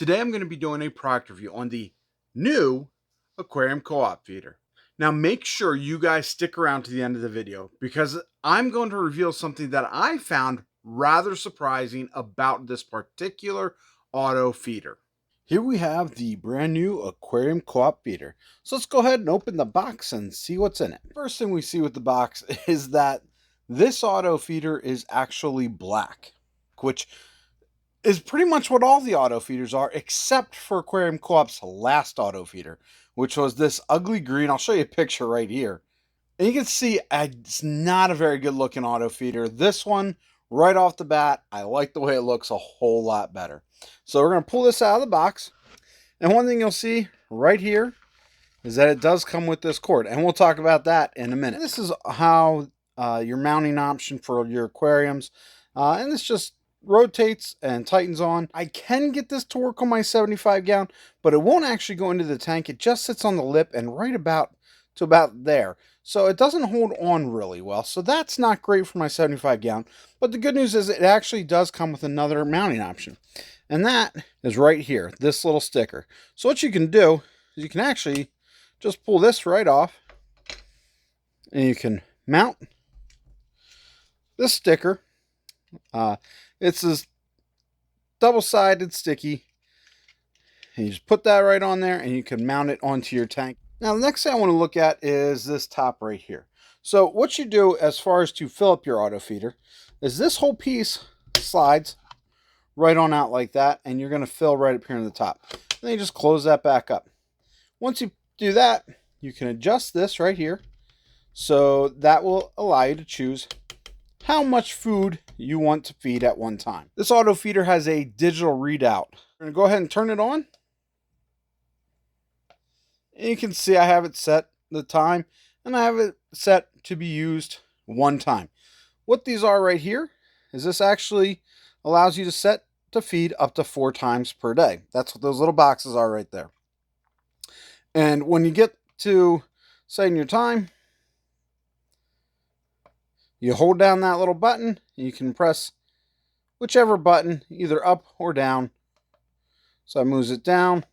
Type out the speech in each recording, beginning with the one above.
Today I'm going to be doing a product review on the new Aquarium Co-op feeder. Now make sure you guys stick around to the end of the video because I'm going to reveal something that I found rather surprising about this particular auto feeder. Here we have the brand new Aquarium Co-op feeder. So let's go ahead and open the box and see what's in it. First thing we see with the box is that this auto feeder is actually black, which is pretty much what all the auto feeders are, except for Aquarium Co-op's last auto feeder, which was this ugly green. I'll show you a picture right here. And you can see it's not a very good looking auto feeder. This one, right off the bat, I like the way it looks a whole lot better. So we're going to pull this out of the box. And one thing you'll see right here is that it does come with this cord. And we'll talk about that in a minute. This is how your mounting option for your aquariums. And this just rotates and tightens on. I can get this to work on my 75 gallon, but it won't actually go into the tank. It just sits on the lip and right about to about there. So it doesn't hold on really well. So that's not great for my 75 gallon. But the good news is it actually does come with another mounting option. And that is right here, this little sticker. So what you can do is you can actually just pull this right off and you can mount this sticker. It's this double-sided sticky, and you just put that right on there and you can mount it onto your tank. Now the next thing I want to look at is this top right here. So what you do as far as to fill up your auto feeder is this whole piece slides right on out like that, and you're going to fill right up here in the top. Then you just close that back up. Once you do that, you can adjust this right here, so that will allow you to choose how much food you want to feed at one time. This auto feeder has a digital readout. I'm going to go ahead and turn it on. And you can see I have it set the time, and I have it set to be used one time. What these are right here is this actually allows you to set to feed up to 4 times per day. That's what those little boxes are right there. And when you get to setting your time, you hold down that little button, and you can press whichever button, either up or down. So that moves it down,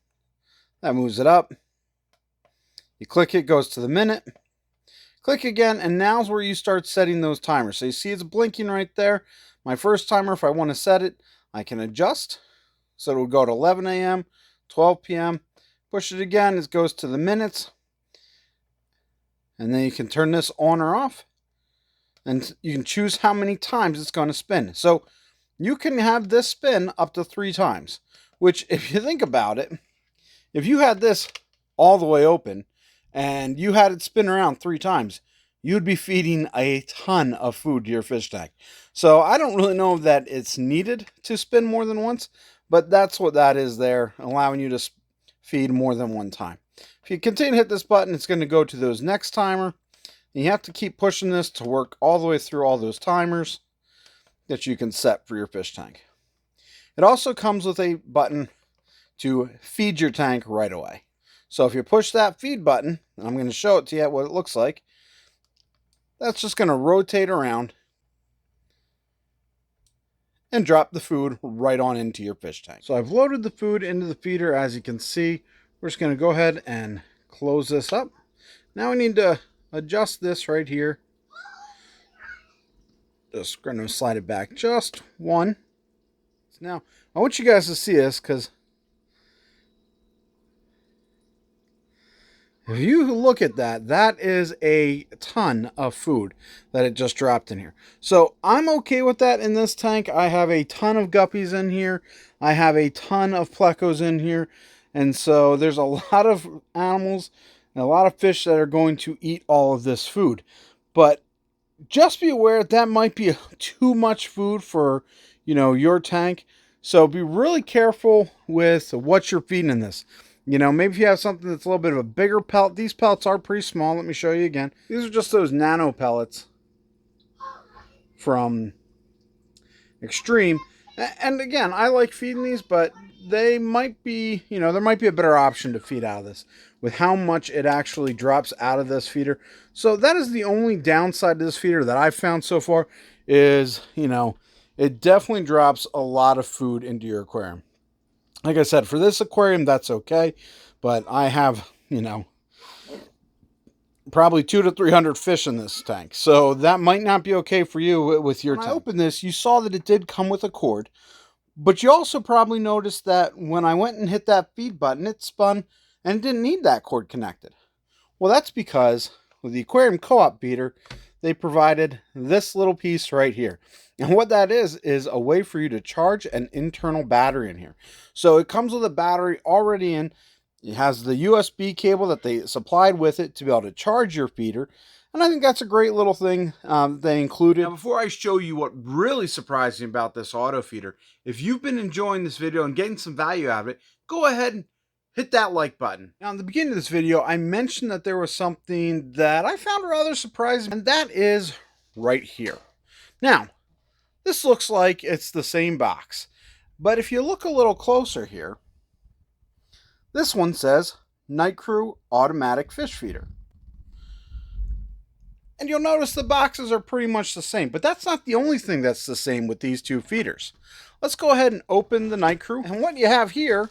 that moves it up. You click it, goes to the minute. Click again, and now's where you start setting those timers. So you see it's blinking right there. My first timer, if I want to set it, I can adjust. So it will go to 11 a.m., 12 p.m. Push it again, it goes to the minutes. And then you can turn this on or off. And you can choose how many times it's going to spin. So you can have this spin up to 3 times. Which, if you think about it, if you had this all the way open and you had it spin around 3 times, you'd be feeding a ton of food to your fish tank. So I don't really know that it's needed to spin more than once, but that's what that is there, allowing you to feed more than one time. If you continue to hit this button, it's going to go to those next timer. And you have to keep pushing this to work all the way through all those timers that you can set for your fish tank. It also comes with a button to feed your tank right away. So if you push that feed button, and I'm going to show it to you what it looks like, that's just going to rotate around and drop the food right on into your fish tank. So I've loaded the food into the feeder. As you can see, we're just going to go ahead and close this up. Now we need to adjust this right here. Just going to slide it back just one. Now, I want you guys to see this because if you look at that, that is a ton of food that it just dropped in here. So I'm okay with that in this tank. I have a ton of guppies in here. I have a ton of plecos in here. And so there's a lot of animals and a lot of fish that are going to eat all of this food. But just be aware that might be too much food for, your tank. So be really careful with what you're feeding in this. Maybe if you have something that's a little bit of a bigger pellet. These pellets are pretty small. Let me show you again. These are just those nano pellets from Extreme. And again, I like feeding these, but they might be, there might be a better option to feed out of this with how much it actually drops out of this feeder. So that is the only downside to this feeder that I've found so far is, it definitely drops a lot of food into your aquarium. Like I said, for this aquarium, that's okay. But I have, probably 200 to 300 fish in this tank. So that might not be okay for you with your tank. When I opened this, you saw that it did come with a cord. But you also probably noticed that when I went and hit that feed button, it spun and didn't need that cord connected. Well, that's because with the Aquarium Co-op feeder, they provided this little piece right here. And what that is a way for you to charge an internal battery in here. So it comes with a battery already in. It has the USB cable that they supplied with it to be able to charge your feeder. And I think that's a great little thing they included. Now, before I show you what really surprised me about this auto feeder, if you've been enjoying this video and getting some value out of it, go ahead and hit that like button. Now, in the beginning of this video, I mentioned that there was something that I found rather surprising, and that is right here. Now, this looks like it's the same box, but if you look a little closer here, this one says Night Crew Automatic Fish Feeder. And you'll notice the boxes are pretty much the same, but that's not the only thing that's the same with these two feeders. Let's go ahead and open the Night Crew, and what you have here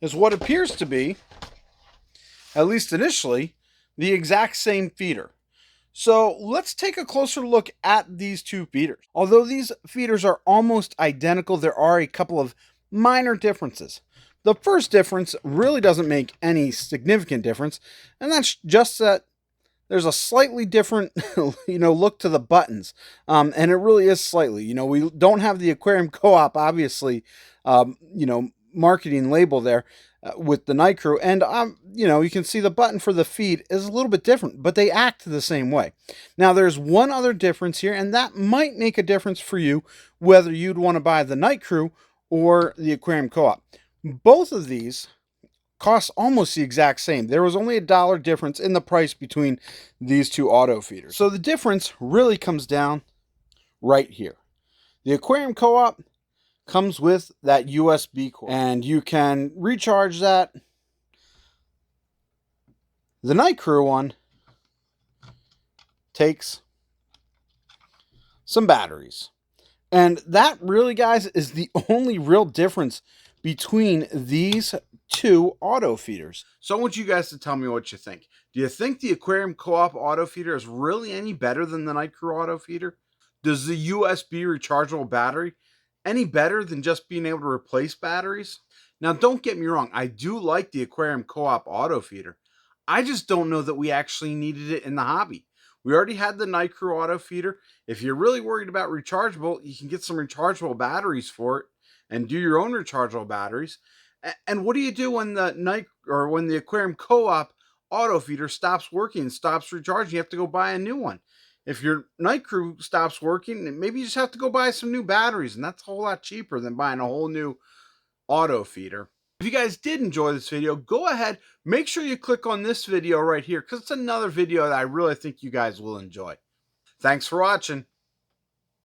is what appears to be, at least initially, the exact same feeder. So let's take a closer look at these two feeders. Although these feeders are almost identical, there are a couple of minor differences. The first difference really doesn't make any significant difference, and that's just that there's a slightly different, look to the buttons, and it really is slightly. We don't have the Aquarium Co-op, obviously, marketing label there with the Night Crew, and you can see the button for the feed is a little bit different, but they act the same way. Now, there's one other difference here, and that might make a difference for you whether you'd want to buy the Night Crew or the Aquarium Co-op. Both of these cost almost the exact same. There was only $1 difference in the price between these two auto feeders. So the difference really comes down right here. The Aquarium Co-op comes with that USB cord, and you can recharge that. The Night Crew one takes some batteries. And that really, guys, is the only real difference between these two auto feeders. So I want you guys to tell me what you think. Do you think the Aquarium Co-op auto feeder is really any better than the Night Crew auto feeder? Does the USB rechargeable battery any better than just being able to replace batteries? Now, don't get me wrong, I do like the Aquarium Co-op auto feeder. I just don't know that we actually needed it in the hobby. We already had the Night Crew auto feeder. If you're really worried about rechargeable, you can get some rechargeable batteries for it and do your own rechargeable batteries. And what do you do when the Aquarium Co-op auto feeder stops working, stops recharging? You have to go buy a new one. If your Night Crew stops working, maybe you just have to go buy some new batteries, and that's a whole lot cheaper than buying a whole new auto feeder. If you guys did enjoy this video, go ahead, make sure you click on this video right here, because it's another video that I really think you guys will enjoy. Thanks for watching.